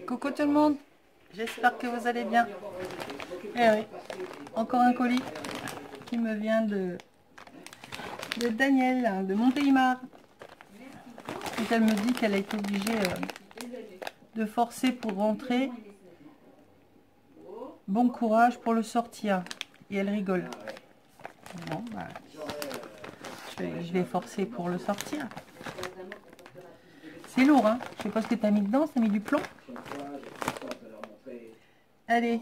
Coucou tout le monde, j'espère que vous allez bien. Eh oui, encore un colis qui me vient de Daniel de Montélimar. Et elle me dit qu'elle a été obligée de forcer pour rentrer. Bon courage pour le sortir. Et elle rigole. Bon, bah, je vais forcer pour le sortir. C'est lourd, hein. Je sais pas ce que tu as mis dedans, ça a mis du plomb. Allez.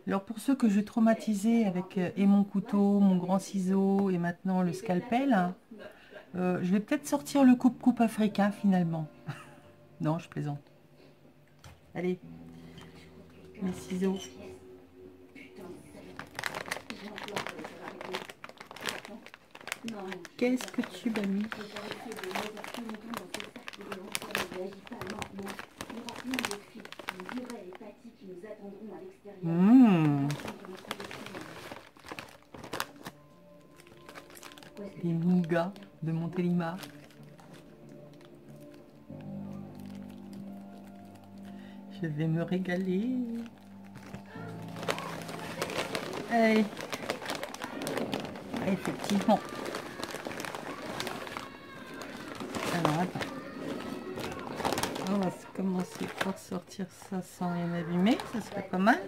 Alors pour ceux que j'ai traumatisés avec et mon couteau, mon grand ciseau et maintenant le scalpel, je vais peut-être sortir le coupe-coupe africain finalement. Non, je plaisante. Allez, mes ciseaux. Qu'est-ce que tu m'as mis? Les nougats de Montélimar. Je vais me régaler. Allez. Effectivement. Alors attends. On va commencer par sortir ça sans rien abîmer. Ça serait pas mal.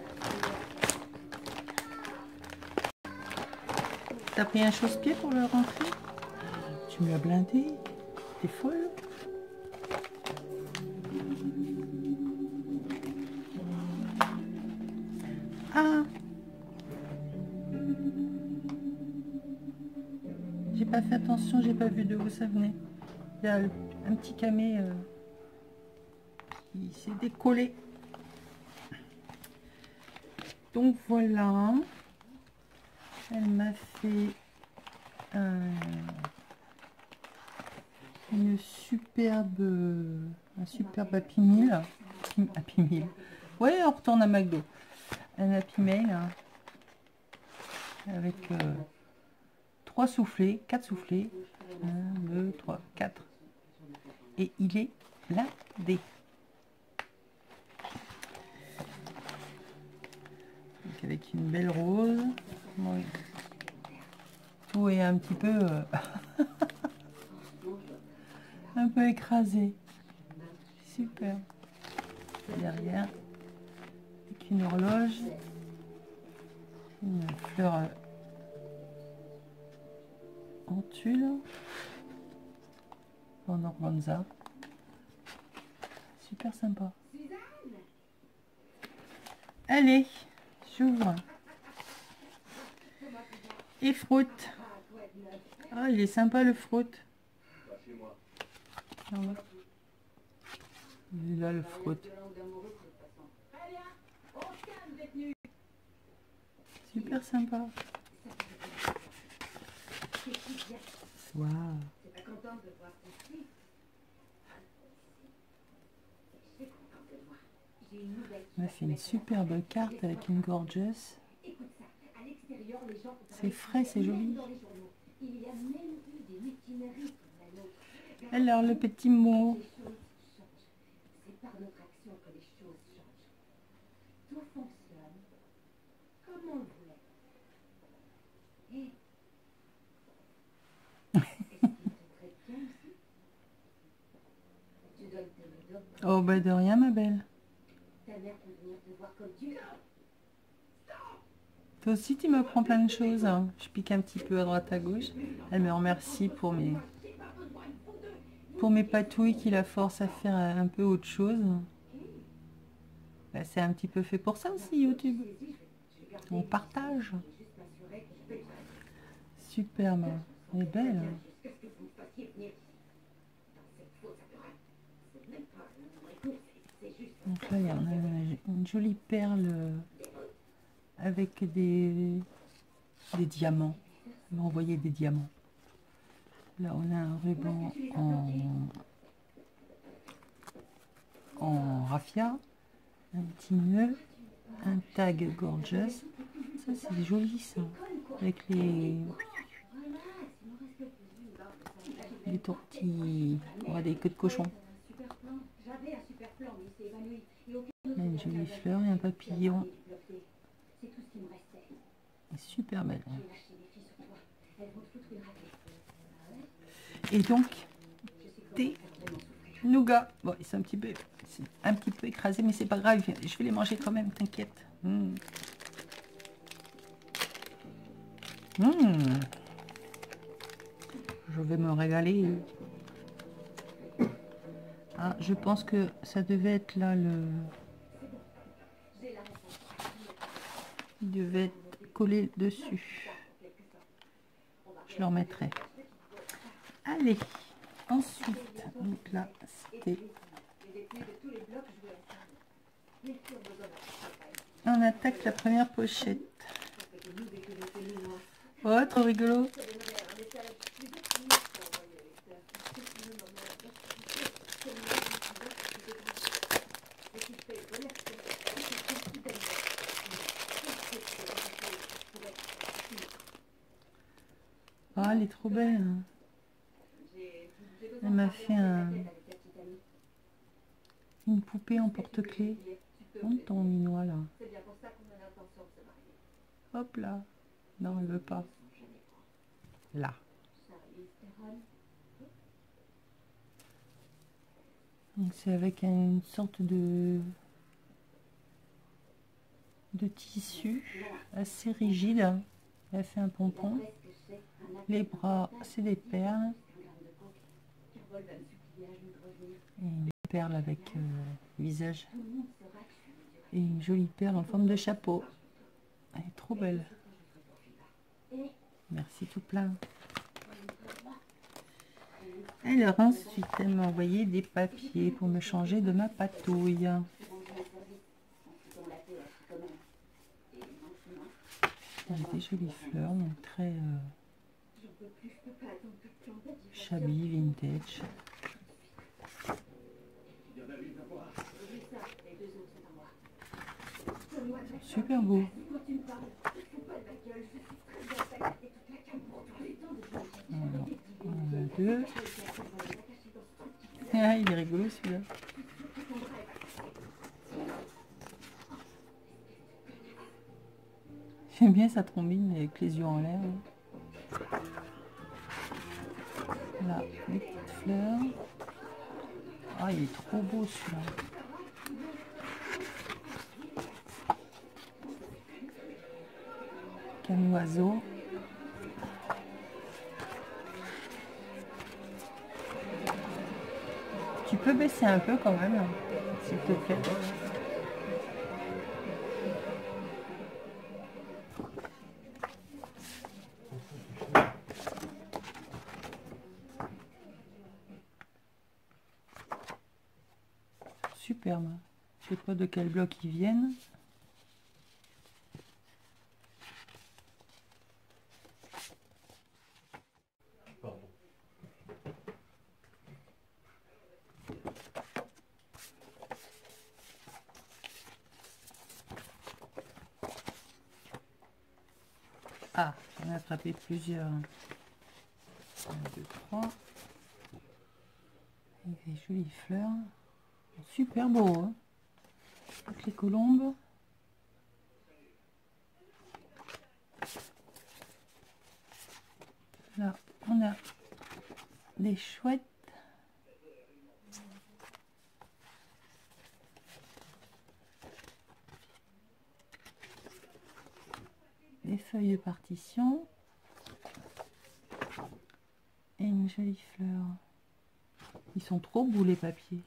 T'as pris un chausse-pied pour le rentrer? Tu me l'as blindé? T'es folle? Ah! J'ai pas fait attention, j'ai pas vu de où ça venait. Il y a un petit camé qui s'est décollé. Donc voilà. Elle m'a fait un superbe Happy Meal. Happy Meal. Ouais, on retourne à McDo. Un Happy Meal hein, avec 3 soufflés, 4 soufflés. 1, 2, 3, 4. Et il est blindé. Donc avec une belle rose. Oui. Tout est un petit peu un peu écrasé. Super. Derrière, avec une horloge, une fleur en tulle, en organza. Super sympa. Allez, j'ouvre. Et fruit. Ah, il est sympa le fruit. Il est là le fruit. Super sympa. Waouh. On a fait une superbe carte avec une gorgeous. C'est frais, c'est joli. Alors le petit mot. Oh bah de rien ma belle. Toi aussi tu m'apprends plein de choses. Hein. Je pique un petit peu à droite à gauche. Elle me remercie pour mes patouilles qui la forcent à faire un peu autre chose. Bah, c'est un petit peu fait pour ça aussi YouTube. On partage. Superbe. Elle est belle. Hein. Donc là, il y a une jolie perle avec des diamants. Elle m'a envoyé des diamants. Là, on a un ruban en raffia, un petit nœud, un tag gorgeous. Ça, c'est joli, ça. Avec les tortilles, on va des queues de cochon. Une jolie fleur et un papillon. Et super belle. Et donc, des nougats. Bon, ils sont un petit peu écrasés, mais c'est pas grave. Je vais les manger quand même, t'inquiète. Mmh. Mmh. Je vais me régaler. Ah, je pense que ça devait être là le... Il devait être collé dessus. Je le remettrai. Allez, ensuite, donc là, c'était... On attaque la première pochette. Oh, trop rigolo. Oh, elle est trop belle. Elle m'a fait une poupée en porte-clés. Monte ton minois là. Hop là. Non, elle veut pas. Là. Donc c'est avec une sorte de tissu assez rigide. Elle fait un pompon. Les bras, c'est des perles. Et une perle avec visage. Et une jolie perle en forme de chapeau. Elle est trop belle. Merci tout plein. Alors ensuite, elle m'a envoyé des papiers pour me changer de ma patouille. J'ai des jolies fleurs, donc très shabby, vintage. Super beau. Alors, on en a deux. Ah, il est rigolo celui-là. J'aime bien sa trombine avec les yeux en l'air. Là, les petites fleurs. Ah, il est trop beau celui-là. Qu'un oiseau. Tu peux baisser un peu quand même, s'il te plaît. Superbe. Je sais pas de quel bloc ils viennent. Ah, j'en ai attrapé plusieurs. 1, 2, 3. Et des jolies fleurs. Super beau, hein, avec les colombes. Là, on a des chouettes. Des feuilles de partition. Et une jolie fleur. Ils sont trop beaux les papiers.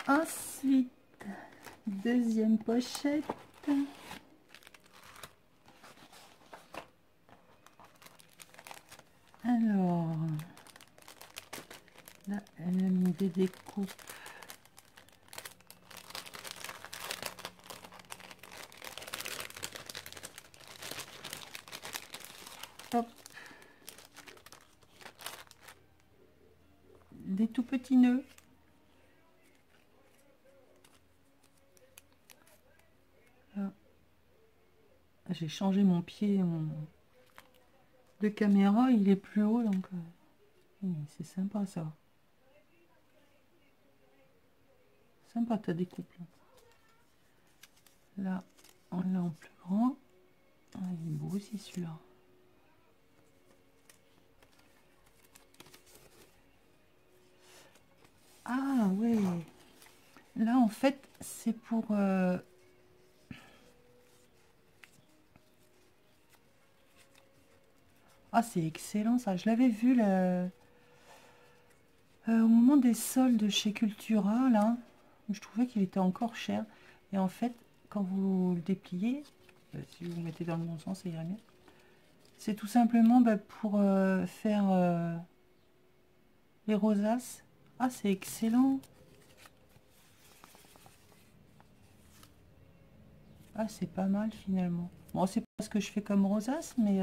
Ensuite, deuxième pochette. Alors, là, elle a mis des découpes. Hop. Des tout petits nœuds. J'ai changé mon pied, de caméra, il est plus haut, donc c'est sympa ça. Sympa ta découpe là. Là, on l'a en plus grand. Ah, il est beau aussi celui-là. Ah ouais. Là en fait c'est pour ah c'est excellent ça. Je l'avais vu là, au moment des soldes chez Cultura là. Je trouvais qu'il était encore cher. Et en fait quand vous le dépliez, si vous le mettez dans le bon sens ça irait mieux. C'est tout simplement pour faire les rosaces. Ah c'est excellent. Ah c'est pas mal finalement. Bon c'est pas ce que je fais comme rosace mais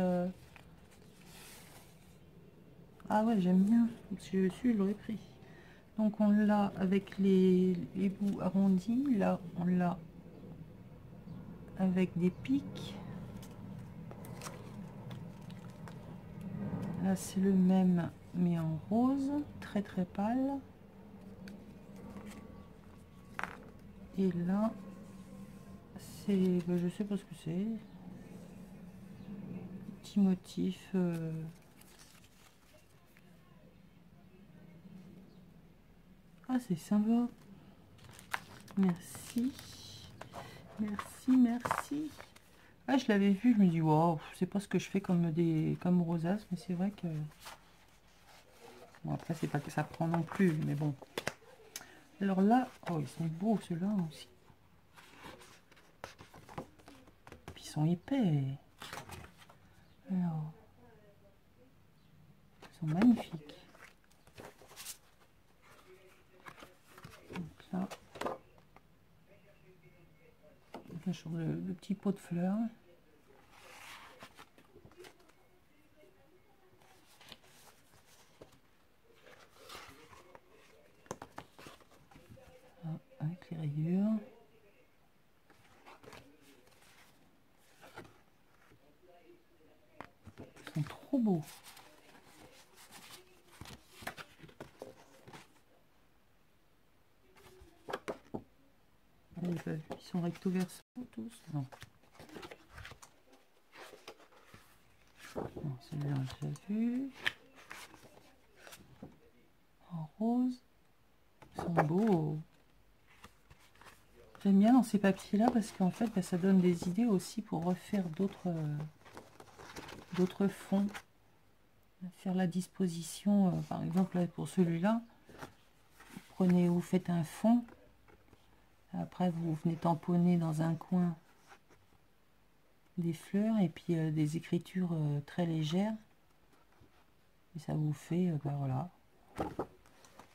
ah ouais j'aime bien. Si je suis je l'aurais pris. Donc on l'a avec les bouts arrondis. Là on l'a avec des pics. Là c'est le même mais en rose, très très pâle. Et là c'est, je sais pas ce que c'est. Petit motif. Ah c'est sympa. Merci. Merci, merci. Ah je l'avais vu, je me dis wow, c'est pas ce que je fais comme rosace, mais c'est vrai que bon après c'est pas que ça prend non plus, mais bon. Alors là, oh ils sont beaux ceux-là aussi. Puis ils sont épais. Alors, ils sont magnifiques. Donc là, sur le petit pot de fleurs. Là, avec les rayures. Ils sont trop beaux. Ils sont recto verso tous. Non. Non, celui-là on l'a déjà vu. En rose. Ils sont beaux. J'aime bien dans ces papiers là parce qu'en fait ça donne des idées aussi pour refaire d'autres fonds. Faire la disposition, par exemple là, pour celui-là, prenez, vous faites un fond. Après vous venez tamponner dans un coin des fleurs et puis des écritures très légères. Et ça vous fait, voilà,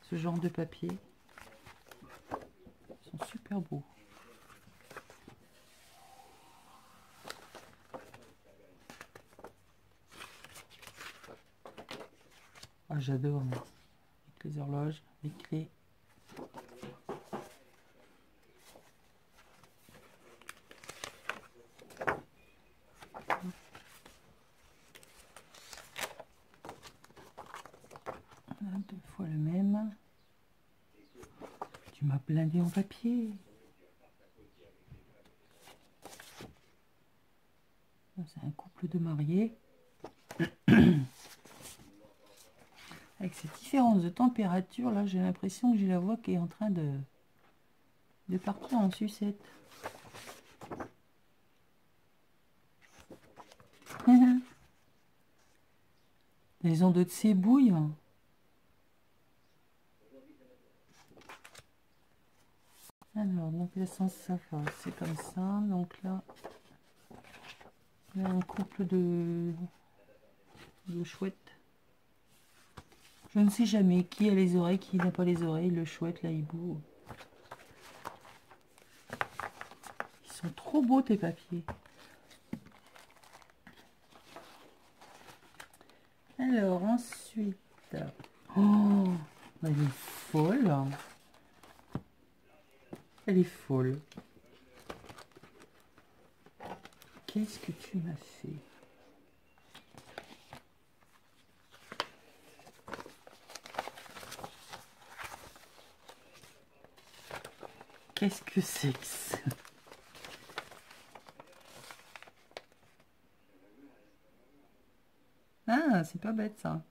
ce genre de papier. Ils sont super beaux. Ah, j'adore. Avec les horloges, les clés. Voilà, 2 fois le même. Tu m'as blindé en papier. C'est un couple de mariés. Avec ces différences de température, là, j'ai l'impression que j'ai la voix qui est en train de partir en sucette. Les ondes de ces bouilles. Alors, donc l'essence saphir, c'est comme ça. Donc là, il y a un couple de chouettes. Je ne sais jamais qui a les oreilles, qui n'a pas les oreilles. Le chouette, là, il boue. Ils sont trop beaux, tes papiers. Alors, ensuite... Oh, elle est folle. Elle est folle. Qu'est-ce que tu m'as fait? Qu'est-ce que c'est que ça? Ah, c'est pas bête ça.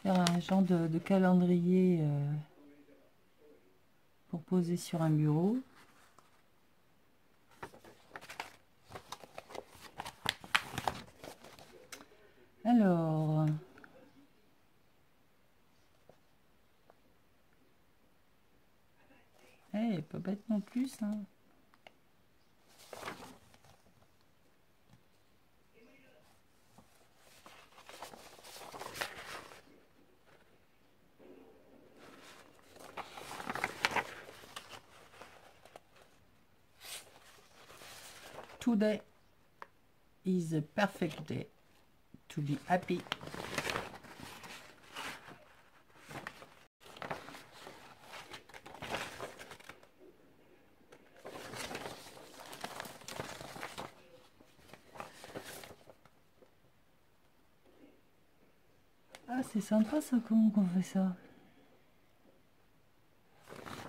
Faire un genre de calendrier pour poser sur un bureau. Alors, pas bête non plus ça. Today is a perfect day to be happy. Ah, c'est sympa ça, comment on fait ça?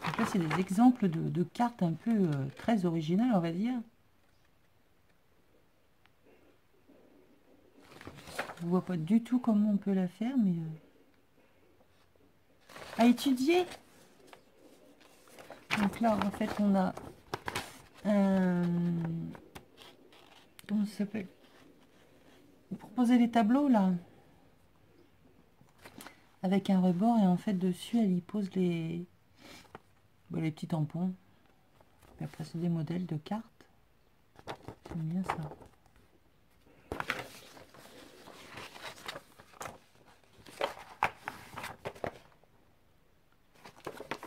Donc là, c'est des exemples de cartes un peu très originales, on va dire. Je vois pas du tout comment on peut la faire, mais à étudier. Donc là, en fait, on a un... Comment ça s'appelle? Pour poser les tableaux, là. Avec un rebord, et en fait, dessus, elle y pose les petits tampons. Et après, c'est des modèles de cartes. J'aime bien ça.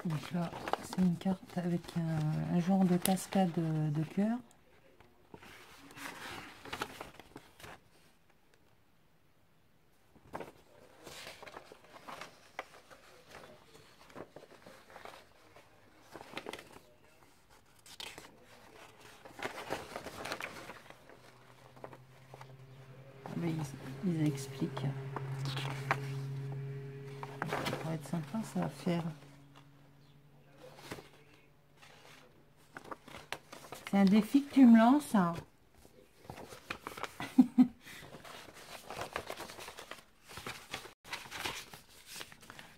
Donc là, c'est une carte avec un genre de cascade de cœur. Mais ils expliquent. Ça pourrait être sympa, ça à faire. C'est un défi que tu me lances. Hein.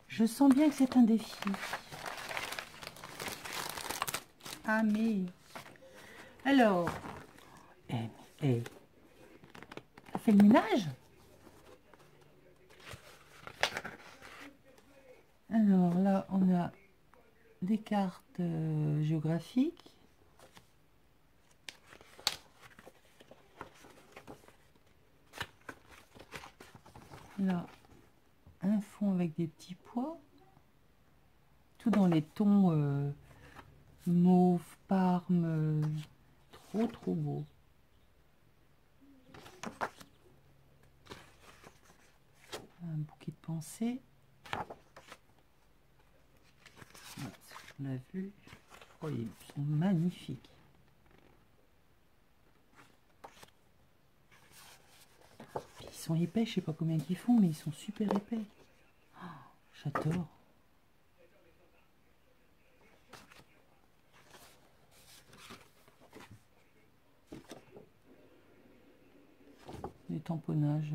Je sens bien que c'est un défi. Ah mais... Alors... Ça fait le ménage? Alors là, on a des cartes géographiques. Là, un fond avec des petits pois. Tout dans les tons mauve, parme. Trop beau. Un bouquet de pensées. On a vu. Oh, ils sont magnifiques. Ils sont épais, je sais pas combien qu'ils font, mais ils sont super épais. Oh, j'adore. Des tamponnages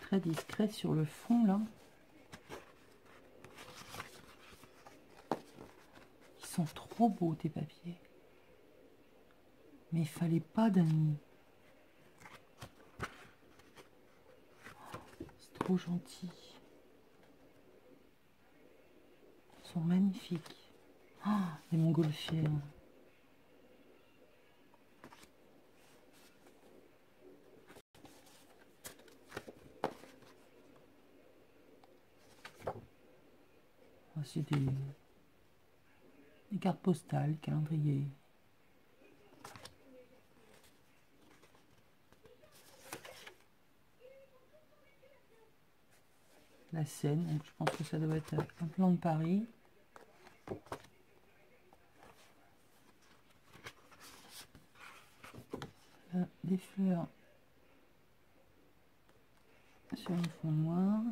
très discrets sur le fond là. Ils sont trop beaux tes papiers. Mais il fallait pas d'amis. C'est trop gentil. Ils sont magnifiques. Oh, les montgolfières. Oh, c'est des cartes postales, calendrier. La Seine, donc je pense que ça doit être un plan de Paris. Là, des fleurs sur un fond noir.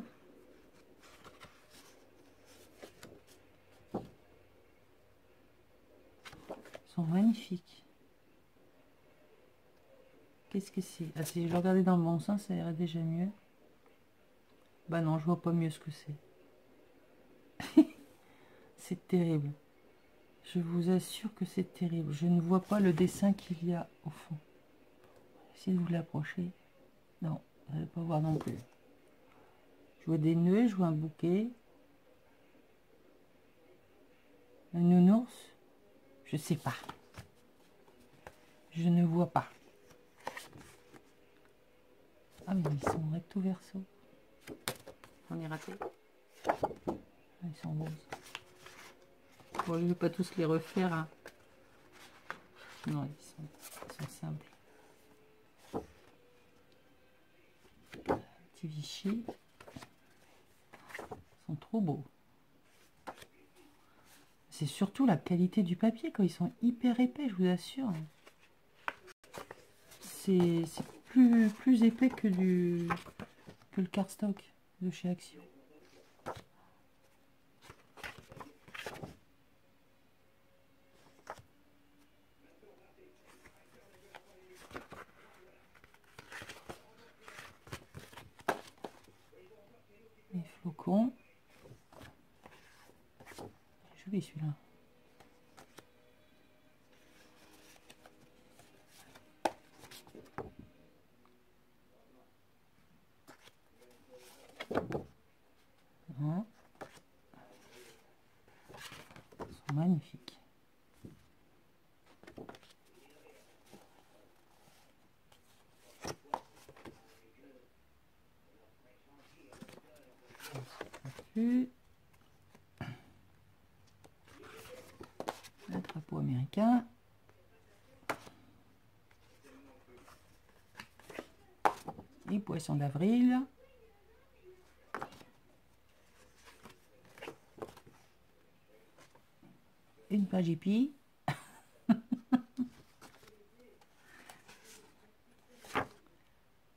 sont magnifiques. Qu'est-ce que c'est? Ah, si je le regardais dans le bon sens, ça irait déjà mieux. Bah non, je vois pas mieux ce que c'est. C'est terrible. Je vous assure que c'est terrible. Je ne vois pas le dessin qu'il y a au fond. Essayez de vous l'approcher. Non, vous n'allez pas voir non plus. Je vois des nœuds, je vois un bouquet. Un nounours. Je sais pas. Je ne vois pas. Ah mais ils sont recto verso. On est raté. Ah, ils sont roses. Bon, je ne vais pas tous les refaire. Hein. Non, ils sont simples. Petit Vichy. Ils sont trop beaux. C'est surtout la qualité du papier, quand ils sont hyper épais, je vous assure. C'est plus épais que le cardstock de chez Action. Les flocons. Joli celui-là. Hein. Ils sont magnifiques. Le drapeau américain. Les poissons d'avril. Une page épi.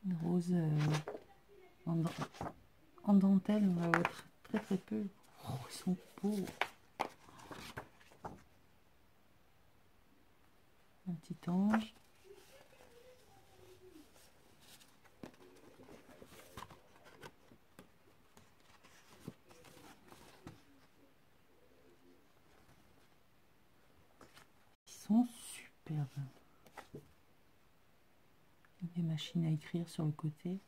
Une rose en dentelle, on va voir très très peu. Oh, ils sont beaux. Un petit ange. Ils sont superbes. Des machines à écrire sur le côté.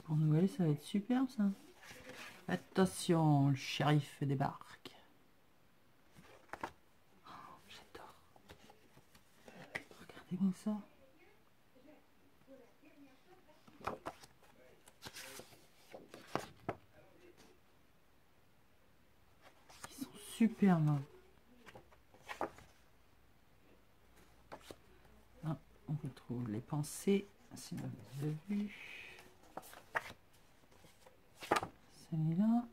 Pour Noël, ça va être superbe ça. Attention, le shérif débarque. Oh, j'adore. Regardez-moi ça. Ils sont superbes. Ah, on retrouve les pensées. Si vous avez vu. Celui-là.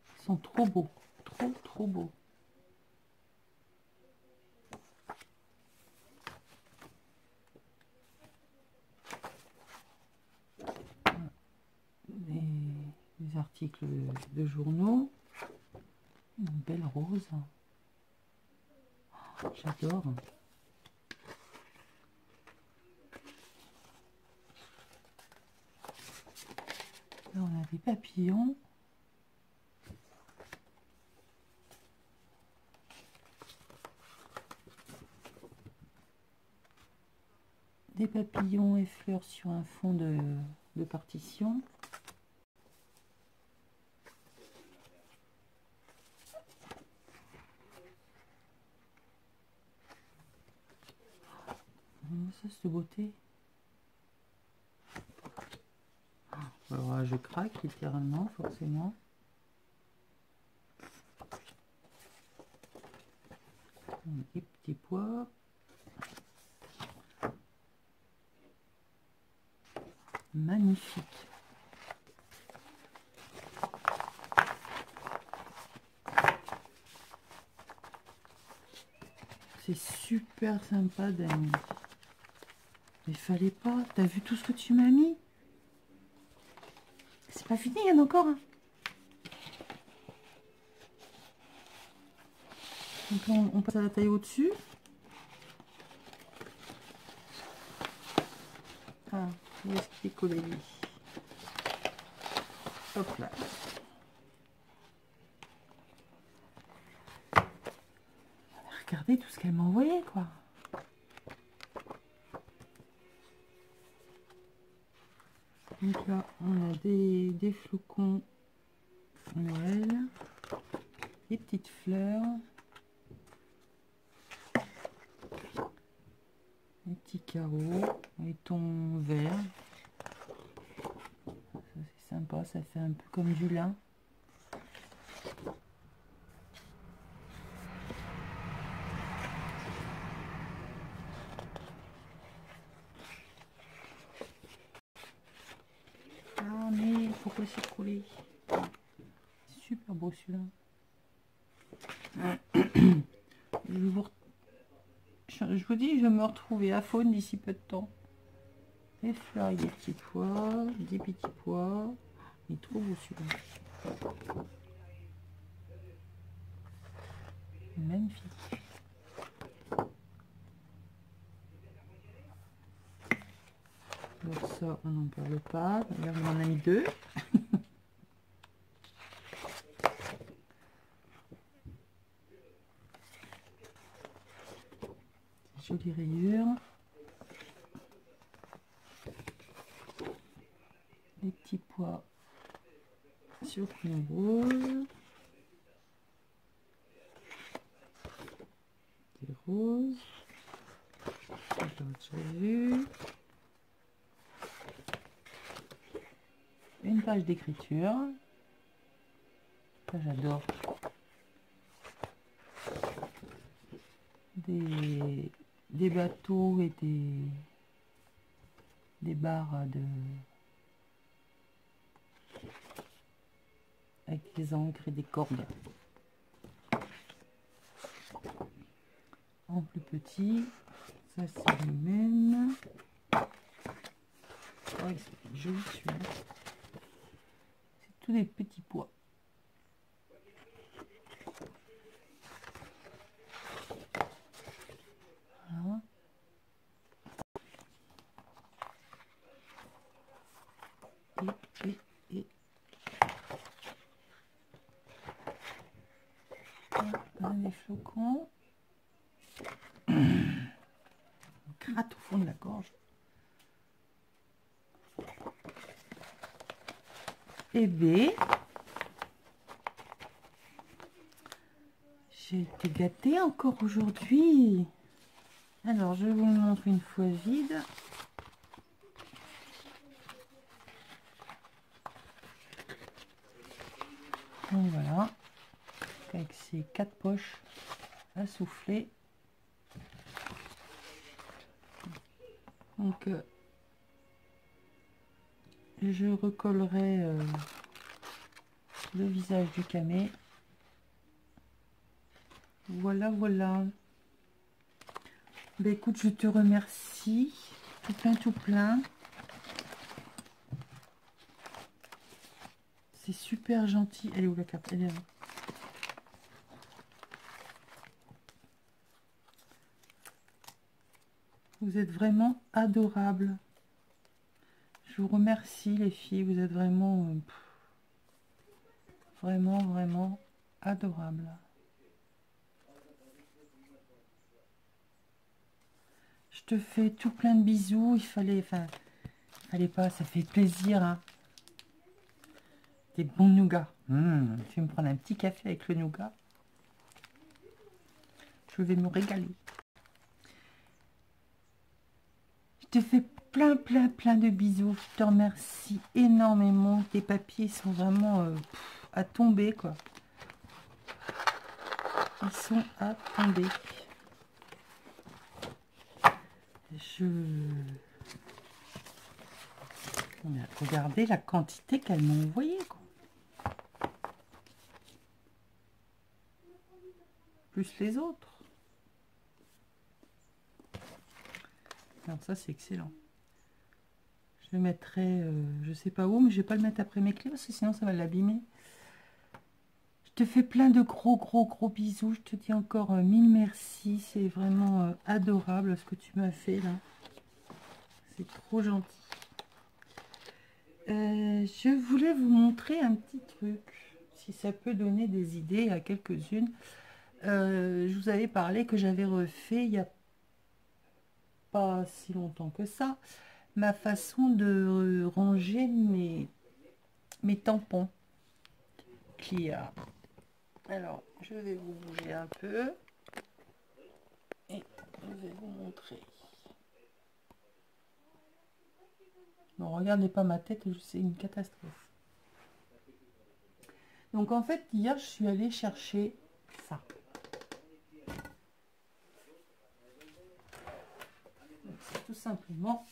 Ils sont trop beaux. Trop beaux. Des articles de journaux. Une belle rose. Oh, j'adore. Là, on a des papillons. Des papillons et fleurs sur un fond de partition. Ça, c'est de beauté. Alors, je craque littéralement, forcément. Des petits pois. Magnifique. C'est super sympa, Dani. Mais fallait pas. T'as vu tout ce que tu m'as mis? C'est pas fini, il y en a encore un. Donc là, on passe à la taille au-dessus. Ah, où est-ce qu'il est collé, lui? Hop là. Regardez tout ce qu'elle m'a envoyé, quoi. Donc là, on a des flocons Noël, des petites fleurs, des petits carreaux, des tons verts. Ça, c'est sympa, ça fait un peu comme du lin. Ah mais pourquoi c'est collé? Super beau celui-là. Je vous dis, je vais me retrouver à faune d'ici peu de temps. Les fleurs et des petits pois, des petits pois. Il est trop beau celui-là. Magnifique. Alors ça, on n'en parle pas. Regarde, on en a mis deux. Jolie rayure. Les petits pois sur le rose. Des roses. Ça, j'en ai déjà vu. Une page d'écriture. Ça, j'adore. Des bateaux et des barres avec des encres et des cordes. En plus petit, ça c'est le même. Oh, c'est joli celui-là. C'est tous des petits pois. Voilà. Et on a des flocons. On gratte au fond de la gorge. Et B, j'ai été gâtée encore aujourd'hui. Alors, je vous le montre une fois vide. Donc voilà, avec ces 4 poches à souffler. Donc, je recollerai le visage du camé. Voilà, voilà. Ben écoute, je te remercie. Tout plein, tout plein. C'est super gentil. Elle est où la carte? Elle est là. Vous êtes vraiment adorables. Je vous remercie les filles. Vous êtes vraiment, vraiment adorables. Je te fais tout plein de bisous. Il fallait pas, ça fait plaisir. Hein. Des bons nougats. Je vais me prendre un petit café avec le nougat. Je vais me régaler. Je te fais plein de bisous. Je te remercie énormément. Tes papiers sont vraiment à tomber, quoi. Ils sont à tomber. Regardez la quantité qu'elles m'ont envoyé, quoi. Plus les autres. Alors ça, c'est excellent. Je le mettrai, je sais pas où, mais je vais pas le mettre après mes clés, parce que sinon ça va l'abîmer. Je te fais plein de gros bisous. Je te dis encore mille merci. C'est vraiment adorable ce que tu m'as fait là. C'est trop gentil. Je voulais vous montrer un petit truc, si ça peut donner des idées à quelques-unes. Je vous avais parlé que j'avais refait il n'y a pas si longtemps que ça ma façon de ranger mes tampons Clia. Alors je vais vous bouger un peu et je vais vous montrer. Non, regardez pas ma tête, c'est une catastrophe. Donc en fait hier je suis allée chercher ça. C'est tout simplement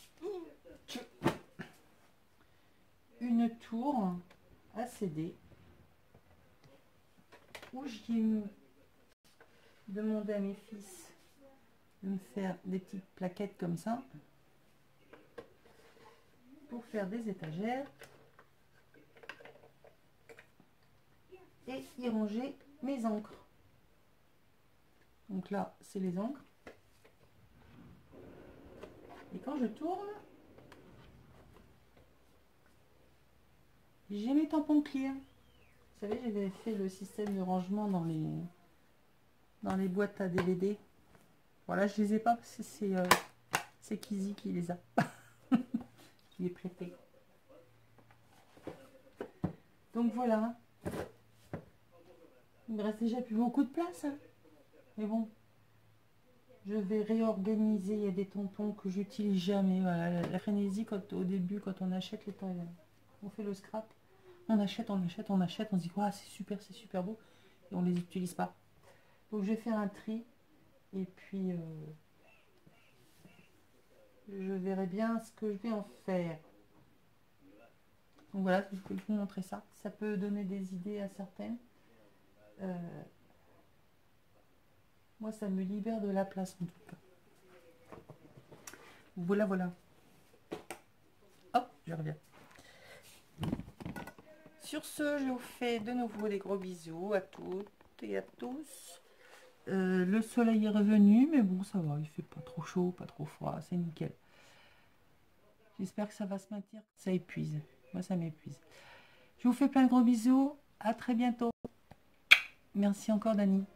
une tour à CD où j'ai demandé à mes fils de me faire des petites plaquettes comme ça pour faire des étagères et y ranger mes encres. Donc là c'est les encres et quand je tourne j'ai mes tampons clear. Vous savez, j'avais fait le système de rangement dans les boîtes à DVD. Voilà, je les ai pas parce que c'est Kizzy qui les a. Je lui ai prêté. Donc voilà. Il me reste déjà plus beaucoup de place. Hein. Mais bon, je vais réorganiser. Il y a des tampons que j'utilise jamais. Voilà, la frénésie, au début, quand on achète les tampons, on fait le scrap. On achète, on se dit oh, c'est super beau et on les utilise pas. Donc je vais faire un tri et puis je verrai bien ce que je vais en faire. Donc voilà, je peux vous montrer ça. Ça peut donner des idées à certaines. Moi, ça me libère de la place en tout cas. Voilà. Hop, je reviens. Sur ce, je vous fais de nouveau des gros bisous à toutes et à tous. Le soleil est revenu, mais bon, ça va, il fait pas trop chaud, pas trop froid, c'est nickel. J'espère que ça va se maintenir. Ça épuise. Moi, ça m'épuise. Je vous fais plein de gros bisous. À très bientôt. Merci encore, Dani.